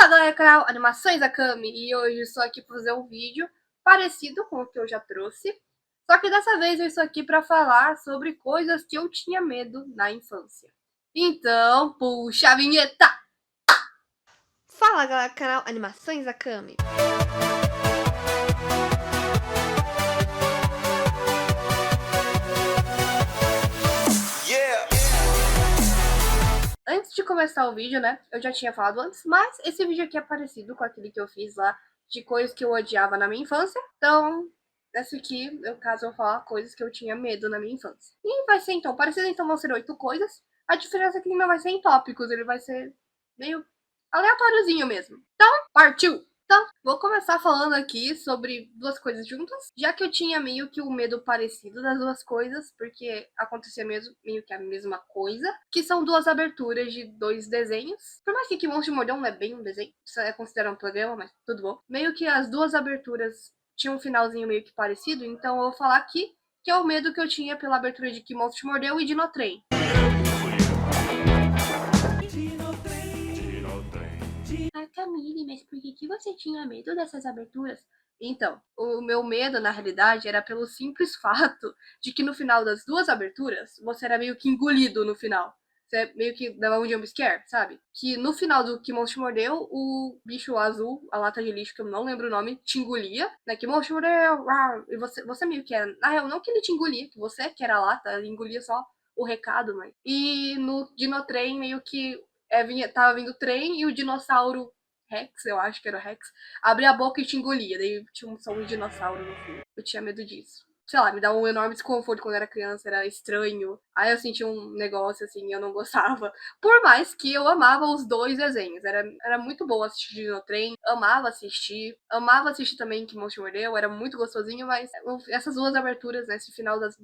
Fala galera, canal Animações da Cami, e hoje eu estou aqui para fazer um vídeo parecido com o que eu já trouxe, só que dessa vez eu estou aqui para falar sobre coisas que eu tinha medo na infância. Então, puxa a vinheta! Fala galera, canal Animações da Cami. Antes de começar o vídeo, né, eu já tinha falado antes, mas esse vídeo aqui é parecido com aquele que eu fiz lá de coisas que eu odiava na minha infância. Então, esse aqui, no caso, eu vou falar coisas que eu tinha medo na minha infância. E vai ser, então, parecido, então vão ser 8 coisas. A diferença é que ele não vai ser em tópicos, ele vai ser meio aleatóriozinho mesmo. Então, partiu! Então, vou começar falando aqui sobre duas coisas juntas, já que eu tinha meio que um medo parecido das duas coisas, porque acontecia mesmo, meio que a mesma coisa, que são duas aberturas de dois desenhos. Por mais que Monstro de Mordão não é bem um desenho, isso é considerado um programa, mas tudo bom. Meio que as duas aberturas tinham um finalzinho meio que parecido, então eu vou falar aqui que é o medo que eu tinha pela abertura de Que Monstro te Mordeu e Dinotrem. Ah, Camille, mas por que você tinha medo dessas aberturas? Então, o meu medo, na realidade, era pelo simples fato de que no final das duas aberturas, você era meio que engolido no final. Você meio que dava um jumpscare, sabe? Que no final do Que Monstro te Mordeu, o bicho azul, a lata de lixo, que eu não lembro o nome, te engolia, né? Que monstro te mordeu, e você meio que era... Na real, não que ele te engolia, que você que era a lata, ele engolia só o recado, mãe. E no Dinotrem, meio que tava vindo o trem e o dinossauro Rex, eu acho que era o Rex, abria a boca e te engolia. Daí tinha um som de dinossauro no fundo. Eu tinha medo disso. Sei lá, me dava um enorme desconforto quando eu era criança, era estranho. Aí eu sentia um negócio assim, eu não gostava. Por mais que eu amava os dois desenhos. Era muito bom assistir no trem, amava assistir também Que Monstro Mordeu, era muito gostosinho, mas essas duas aberturas, né, esse final das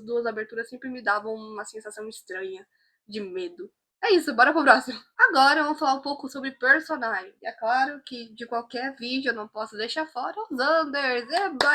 duas aberturas sempre me davam uma sensação estranha de medo. É isso, bora pro próximo. Agora vamos falar um pouco sobre personagens. É claro que de qualquer vídeo eu não posso deixar fora os Unders.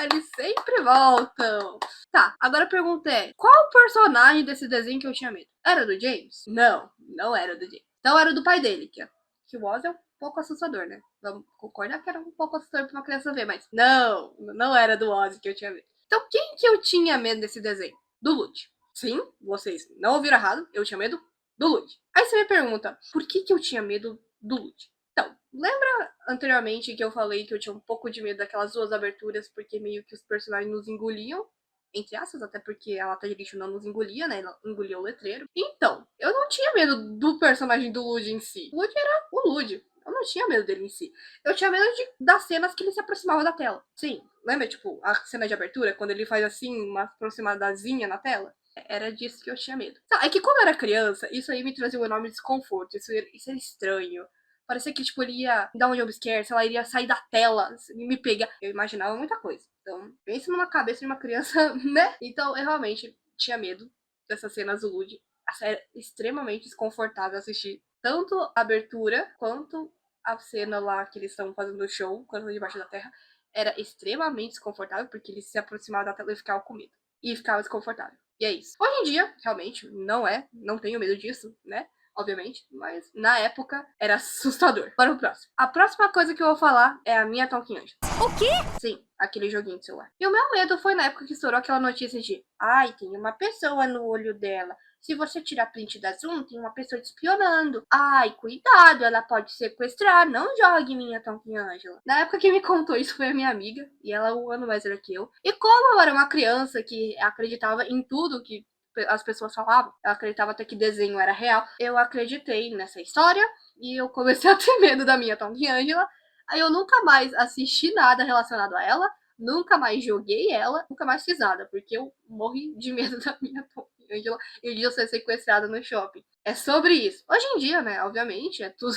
Eles sempre voltam. Tá, agora a pergunta é: qual personagem desse desenho que eu tinha medo? Era do James? Não, não era do James. Então era do pai dele, que o Oz é um pouco assustador, né? Vamos concordar que era um pouco assustador pra uma criança ver, mas não era do Oz que eu tinha medo. Então quem que eu tinha medo desse desenho? Do Lute. Sim, vocês não ouviram errado, eu tinha medo do Lute. Aí você me pergunta, por que eu tinha medo do Lute? Então, lembra anteriormente que eu falei que eu tinha um pouco de medo daquelas duas aberturas, porque meio que os personagens nos engoliam? Entre aspas, até porque a lata de lixo não nos engolia, né? Ela engolia o letreiro. Então, eu não tinha medo do personagem do Lud em si. O Lud era o Lud. Eu não tinha medo dele em si. Eu tinha medo das cenas que ele se aproximava da tela. Sim, lembra, tipo, a cena de abertura, quando ele faz assim, uma aproximadazinha na tela? Era disso que eu tinha medo. É que quando eu era criança, isso aí me trazia um enorme desconforto. Isso era estranho. Parecia que, tipo, ele ia dar um jumpscare, sei lá, ele ia sair da tela e me pegar. Eu imaginava muita coisa. Então, pense numa cabeça de uma criança, né? Então, eu realmente tinha medo dessas cenas do Lud. Era extremamente desconfortável assistir tanto a abertura quanto a cena lá que eles estão fazendo o show, quando estão debaixo da terra. Era extremamente desconfortável, porque eles se aproximavam da tela e ficavam com medo. E ficava desconfortável. E é isso. Hoje em dia, realmente, não tenho medo disso, né? Obviamente, mas na época era assustador. Para o próximo. A próxima coisa que eu vou falar é a minha Talking Angel. O quê? Sim, aquele joguinho de celular. E o meu medo foi na época que estourou aquela notícia de: ai, tem uma pessoa no olho dela. Se você tirar print da Zoom, tem uma pessoa te espionando. Ai, cuidado, ela pode sequestrar. Não jogue minha Talking Angela. Na época que me contou isso foi a minha amiga. E ela é um ano mais velha que eu. E como eu era uma criança que acreditava em tudo que as pessoas falavam, eu acreditava até que desenho era real, eu acreditei nessa história. E eu comecei a ter medo da minha Talking Angela. Aí eu nunca mais assisti nada relacionado a ela. Nunca mais joguei ela, nunca mais fiz nada, porque eu morri de medo da minha Talking Angela e de eu ser sequestrada no shopping. É sobre isso. Hoje em dia, né, obviamente, é tudo...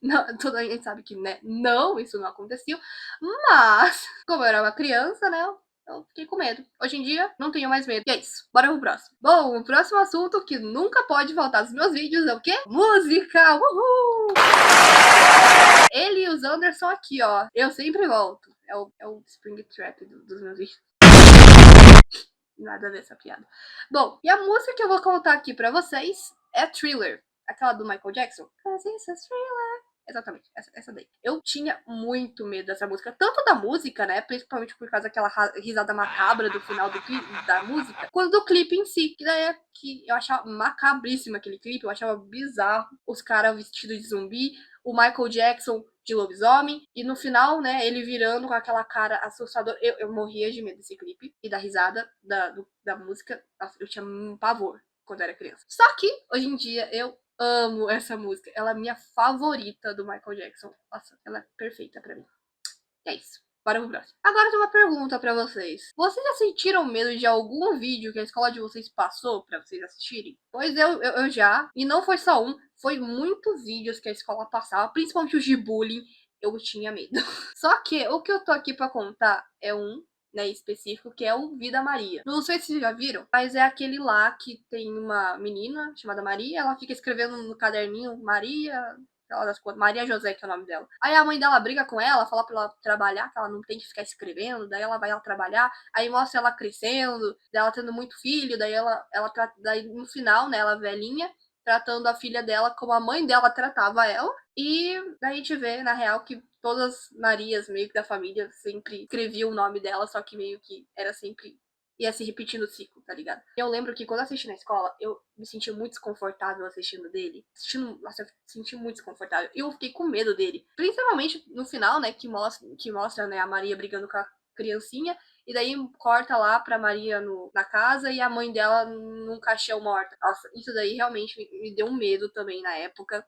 Não, toda a gente sabe que, né, não, isso não aconteceu. Mas, como eu era uma criança, né, eu fiquei com medo. Hoje em dia, não tenho mais medo. E é isso. Bora pro próximo. Bom, o próximo assunto que nunca pode faltar nos meus vídeos é o quê? Música! Uhul! Ele e os Anderson aqui, ó. Eu sempre volto. É o Spring Trap dos meus vídeos. Nada a ver essa piada. Bom, e a música que eu vou contar aqui pra vocês é Thriller. Aquela do Michael Jackson. 'Cause it's a thriller. exatamente, essa daí. Eu tinha muito medo dessa música, tanto da música, né, principalmente por causa daquela risada macabra do final do clipe, da música, quanto do clipe em si, que daí é que eu achava macabríssimo aquele clipe, eu achava bizarro os caras vestidos de zumbi, o Michael Jackson de lobisomem, e no final, né, ele virando com aquela cara assustadora. Eu morria de medo desse clipe e da risada da música. Nossa, eu tinha um pavor quando era criança. Só que, hoje em dia, eu amo essa música. Ela é minha favorita do Michael Jackson. Nossa, ela é perfeita pra mim. É isso. Bora pro próximo. Agora eu tenho uma pergunta pra vocês. Vocês já sentiram medo de algum vídeo que a escola de vocês passou pra vocês assistirem? Pois eu já. E não foi só um. Foi muitos vídeos que a escola passava, principalmente os de bullying. Eu tinha medo. Só que o que eu tô aqui pra contar é um, né, específico, que é o Vida Maria. Não sei se vocês já viram, mas é aquele lá que tem uma menina chamada Maria, ela fica escrevendo no caderninho Maria, das coisas, Maria José, que é o nome dela. Aí a mãe dela briga com ela, fala pra ela trabalhar, que ela não tem que ficar escrevendo, daí ela vai lá trabalhar, aí mostra ela crescendo, daí ela tendo muito filho, daí no final, né, ela velhinha, tratando a filha dela como a mãe dela tratava ela. E daí a gente vê, na real, que todas as Marias meio que da família sempre escreviam o nome dela, só que meio que era sempre ia se repetindo o ciclo, tá ligado? Eu lembro que quando eu assisti na escola, eu me senti muito desconfortável assistindo dele. Nossa, eu me senti muito desconfortável. E eu fiquei com medo dele. Principalmente no final, né, que mostra, né, a Maria brigando com a criancinha. E daí corta lá pra Maria na casa e a mãe dela num caixão morta. Nossa, isso daí realmente me deu um medo também na época.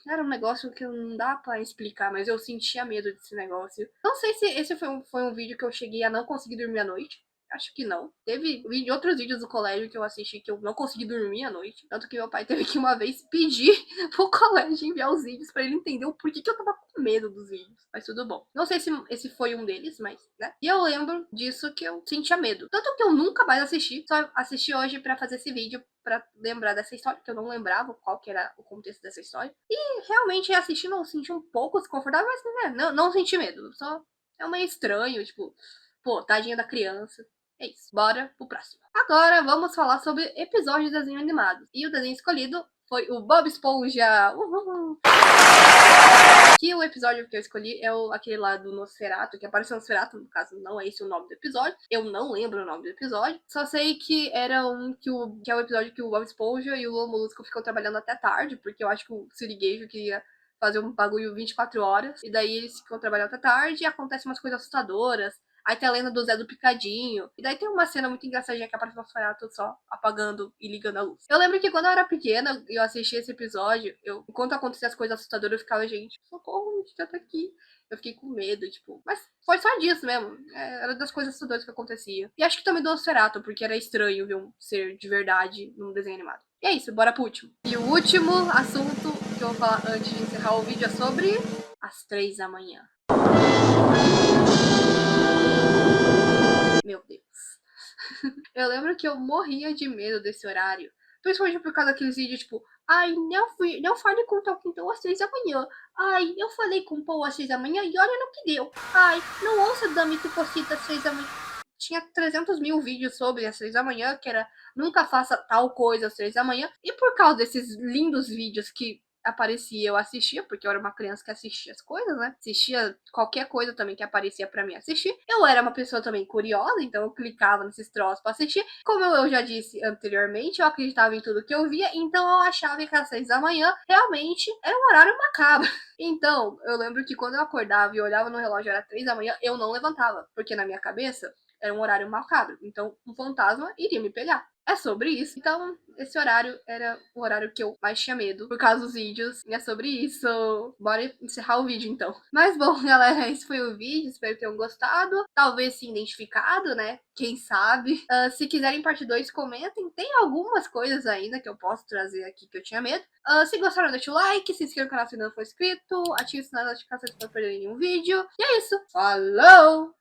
Era um negócio que não dá pra explicar, mas eu sentia medo desse negócio. Não sei se esse foi um vídeo que eu cheguei a não conseguir dormir à noite. Acho que não. Teve outros vídeos do colégio que eu assisti que eu não consegui dormir à noite. Tanto que meu pai teve que uma vez pedir pro colégio enviar os vídeos pra ele entender o porquê que eu tava com medo dos vídeos. Mas tudo bom. Não sei se esse foi um deles, mas, né? E eu lembro disso que eu sentia medo. Tanto que eu nunca mais assisti. Só assisti hoje pra fazer esse vídeo, pra lembrar dessa história, que eu não lembrava qual que era o contexto dessa história. E realmente assistindo eu senti um pouco desconfortável, mas né, não senti medo. Só é meio estranho, tipo, pô, tadinha da criança. É isso, bora pro próximo. Agora vamos falar sobre episódios de desenho animado. E o desenho escolhido foi o Bob Esponja. Uhul. Que o episódio que eu escolhi é aquele lá do Nosferatu, que apareceu no Nosferatu, no caso não é esse o nome do episódio. Eu não lembro o nome do episódio. Só sei que era que é o episódio que o Bob Esponja e o Lula Molusco ficam trabalhando até tarde, porque eu acho que o Sirigueijo queria fazer um bagulho 24 horas. E daí eles ficam trabalhando até tarde e acontecem umas coisas assustadoras. Aí tem a lenda do Zé do Picadinho. E daí tem uma cena muito engraçadinha que aparece o Nosferatu só apagando e ligando a luz. Eu lembro que quando eu era pequena e eu assistia esse episódio, enquanto acontecia as coisas assustadoras, eu ficava, gente, socorro, a gente já tá aqui. Eu fiquei com medo, tipo. Mas foi só disso mesmo. Era das coisas assustadoras que acontecia. E acho que também do Nosferatu, porque era estranho ver um ser de verdade num desenho animado. E é isso, bora pro último. E o último assunto que eu vou falar antes de encerrar o vídeo é sobre as 3 da manhã. Meu Deus. Eu lembro que eu morria de medo desse horário. Principalmente por causa daqueles vídeos, tipo, ai, não fale com tal quintal às 3 da manhã. Ai, eu falei com o Paul às 6 da manhã e olha no que deu. Ai, não ouça Dami Tucocita às 6 da manhã. Tinha 300 mil vídeos sobre as 3 da manhã, que era nunca faça tal coisa às 3 da manhã. E por causa desses lindos vídeos que aparecia, eu assistia, porque eu era uma criança que assistia as coisas, né? Assistia qualquer coisa também que aparecia pra mim assistir. Eu era uma pessoa também curiosa, então eu clicava nesses troços pra assistir. Como eu já disse anteriormente, eu acreditava em tudo que eu via, então eu achava que às 6 da manhã realmente era um horário macabro. Então, eu lembro que quando eu acordava e olhava no relógio era 3 da manhã, eu não levantava, porque na minha cabeça era um horário macabro. Então, um fantasma iria me pegar. É sobre isso. Então, esse horário era o horário que eu mais tinha medo por causa dos vídeos. E é sobre isso. Bora encerrar o vídeo, então. Mas bom, galera, esse foi o vídeo. Espero que tenham gostado. Talvez se identificado, né? Quem sabe. Se quiserem parte 2, comentem. Tem algumas coisas ainda que eu posso trazer aqui que eu tinha medo. Se gostaram, deixa o like. Se inscreva no canal se não for inscrito. Ative o sinal das notificações para não perder nenhum vídeo. E é isso. Falou!